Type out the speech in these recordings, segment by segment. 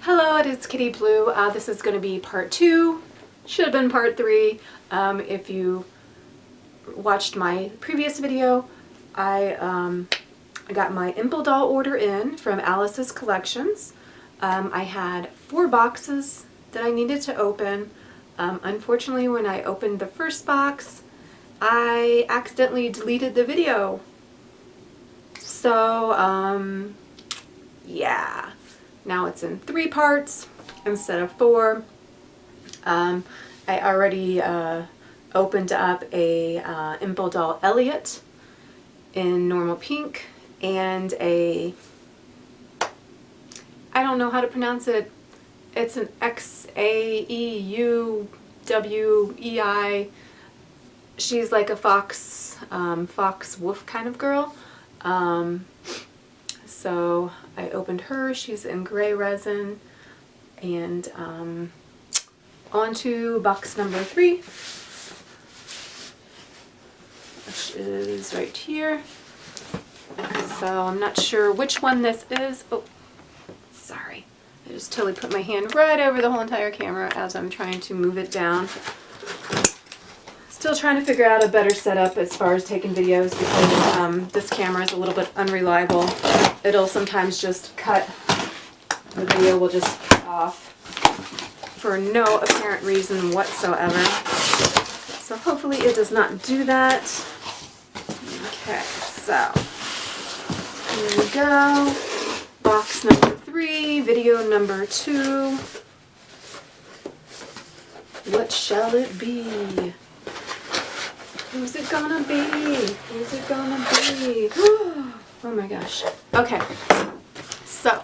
Hello, it is Kitty Blue. This is going to be part 2. Should have been part 3. If you watched my previous video, I got my Impldoll order in from Alice's Collections. I had 4 boxes that I needed to open. Unfortunately, when I opened the first box, I accidentally deleted the video. So, yeah. Now it's in 3 parts instead of 4. I already opened up a Impldoll Elliot in normal pink and a, I don't know how to pronounce it, it's an Xaeuwei. She's like a fox wolf kind of girl. So I opened her. She's in gray resin. And on to box number 3, which is right here. So I'm not sure which one this is. Oh, sorry. I just totally put my hand right over the whole entire camera as I'm trying to move it down. Still trying to figure out a better setup as far as taking videos because this camera is a little bit unreliable. It'll sometimes just cut, the video will just cut off for no apparent reason whatsoever. So hopefully it does not do that. Okay, so here we go. Box number 3, video number 2. What shall it be? Who's it gonna be? Who's it gonna be? Oh my gosh. Okay. So,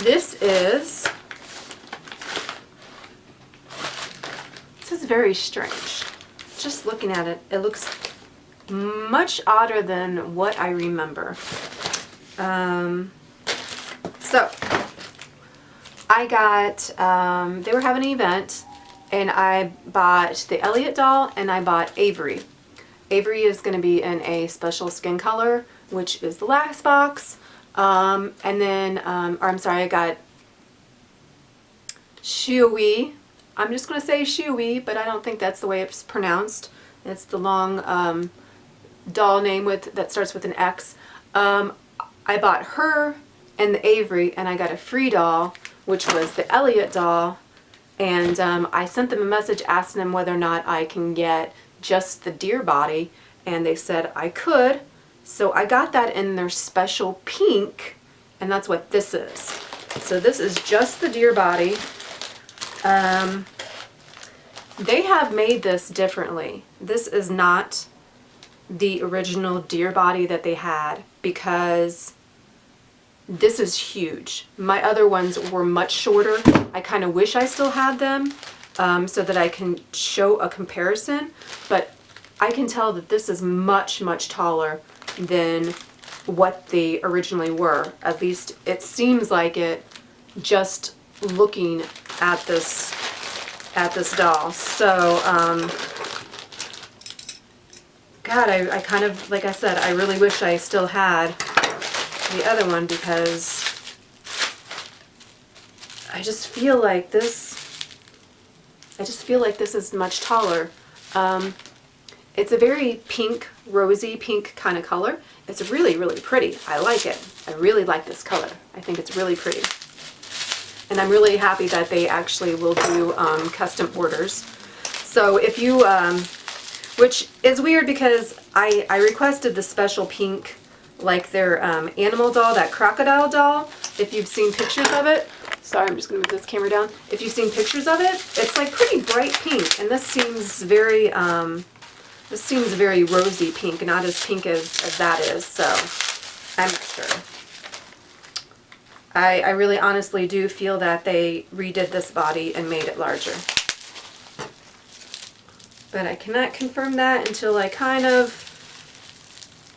this is very strange. Just looking at it, it looks much odder than what I remember. So, I got, they were having an event, and I bought the Elliot doll and I bought Avery. Avery is going to be in a special skin color, which is the last box. And then, or I'm sorry, I got Xiaoui. I'm just going to say Xiaoui, but I don't think that's the way it's pronounced. It's the long doll name that starts with an X. I bought her and the Avery, and I got a free doll, which was the Elliot doll. And I sent them a message asking them whether or not I can get just the deer body, and they said I could. So I got that in their special pink, and that's what this is. So this is just the deer body. They have made this differently. This is not the original deer body that they had because this is huge. My other ones were much shorter. I kind of wish I still had them so that I can show a comparison, but I can tell that this is much, much taller than what they originally were. At least it seems like it just looking at this doll. So, God, I kind of, like I said, I really wish I still had the other one because I just feel like this is much taller. It's a very pink, rosy pink kind of color. It's really, really pretty. I like it. I really like this color. I think it's really pretty. And I'm really happy that they actually will do custom orders. So if you, which is weird because I requested the special pink, like their animal doll, that crocodile doll. If you've seen pictures of it, sorry, I'm just going to move this camera down. If you've seen pictures of it, it's like pretty bright pink, and this seems very rosy pink, not as pink as that is. So I'm not sure. I really honestly do feel that they redid this body and made it larger. But I cannot confirm that until I kind of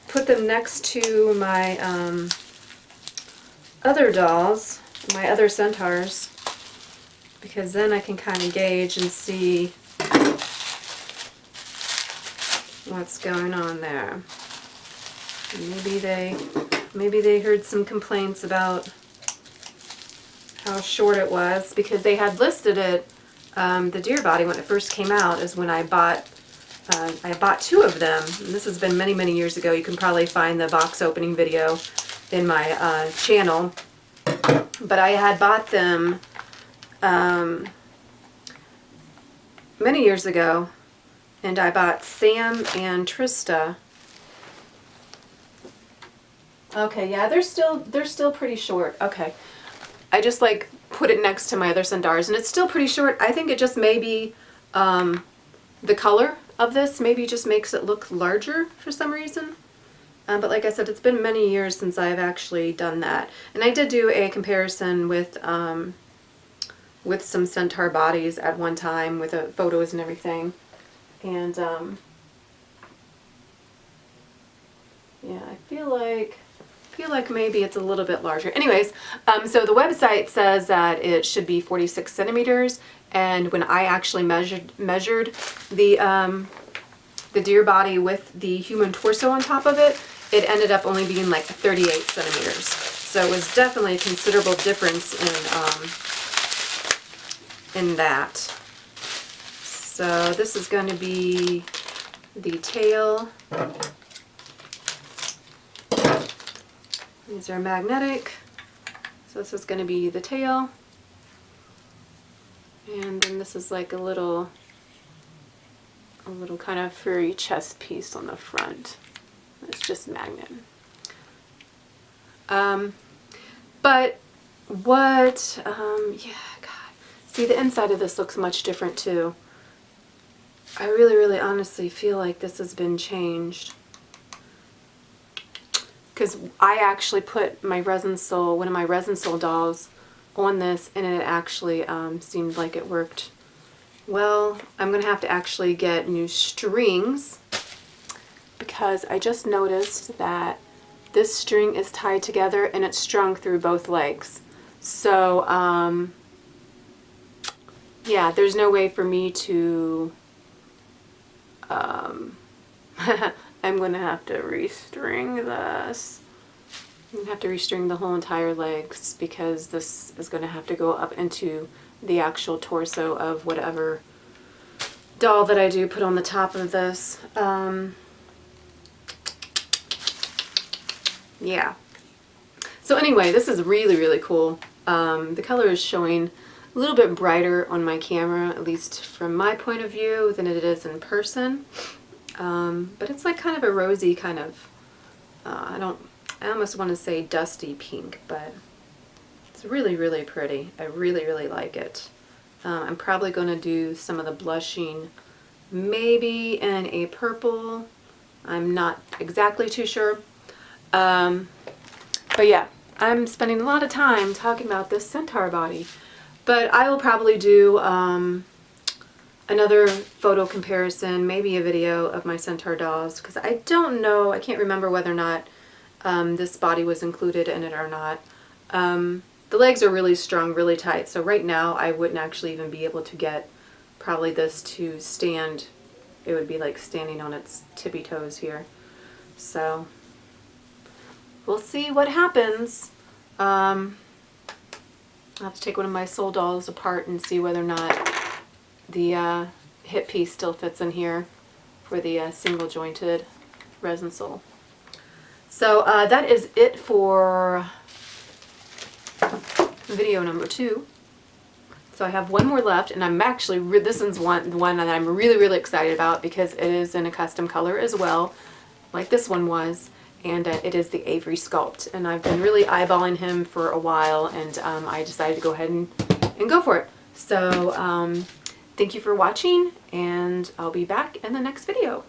put them next to my other dolls, my other centaurs, because then I can kind of gauge and see what's going on there. Maybe they heard some complaints about how short it was, because they had listed it, the deer body when it first came out is when I bought 2 of them. And this has been many, many years ago. You can probably find the box opening video in my channel. But I had bought them many years ago, and I bought Sam and Trista. Okay, yeah, they're still pretty short. Okay. I just like put it next to my other Centaurs, and it's still pretty short. I think it just maybe the color of this maybe just makes it look larger for some reason. But like I said, it's been many years since I've actually done that. And I did do a comparison with some Centaur bodies at one time with photos and everything. And yeah, I feel like maybe it's a little bit larger. Anyways, so the website says that it should be 46 centimeters, and when I actually measured the deer body with the human torso on top of it, it ended up only being like 38 centimeters. So it was definitely a considerable difference in that. So this is going to be the tail. These are magnetic, so this is going to be the tail, and then this is like a little kind of furry chest piece on the front. It's just magnet. But what, yeah, God, see, the inside of this looks much different too. I really, really honestly feel like this has been changed. Because I actually put my resin sole, one of my resin sole dolls, on this, and it actually seemed like it worked well. I'm going to have to actually get new strings, because I just noticed that this string is tied together and it's strung through both legs. So, yeah, there's no way for me to... I'm going to have to restring this. I'm going to have to restring the whole entire legs, because this is going to have to go up into the actual torso of whatever doll that I do put on the top of this. Yeah. So anyway, this is really, really cool. The color is showing a little bit brighter on my camera, at least from my point of view, than it is in person. But it's like kind of a rosy kind of, I almost want to say dusty pink, but it's really, really pretty. I really, really like it. I'm probably going to do some of the blushing maybe in a purple. I'm not exactly too sure. But yeah, I'm spending a lot of time talking about this Centaur body. But I will probably do another photo comparison, maybe a video of my Centaur dolls, because I don't know, I can't remember whether or not this body was included in it or not. The legs are really strung, really tight, so right now I wouldn't actually even be able to get probably this to stand. It would be like standing on its tippy toes here. So we'll see what happens. I'll have to take one of my soul dolls apart and see whether or not the hip piece still fits in here for the single jointed resin sole. So that is it for video number 2. So I have one more left, and I'm actually, this is one that I'm really, really excited about, because it is in a custom color as well, like this one was, and it is the Avery Sculpt. And I've been really eyeballing him for a while, and I decided to go ahead and go for it. So thank you for watching, and I'll be back in the next video.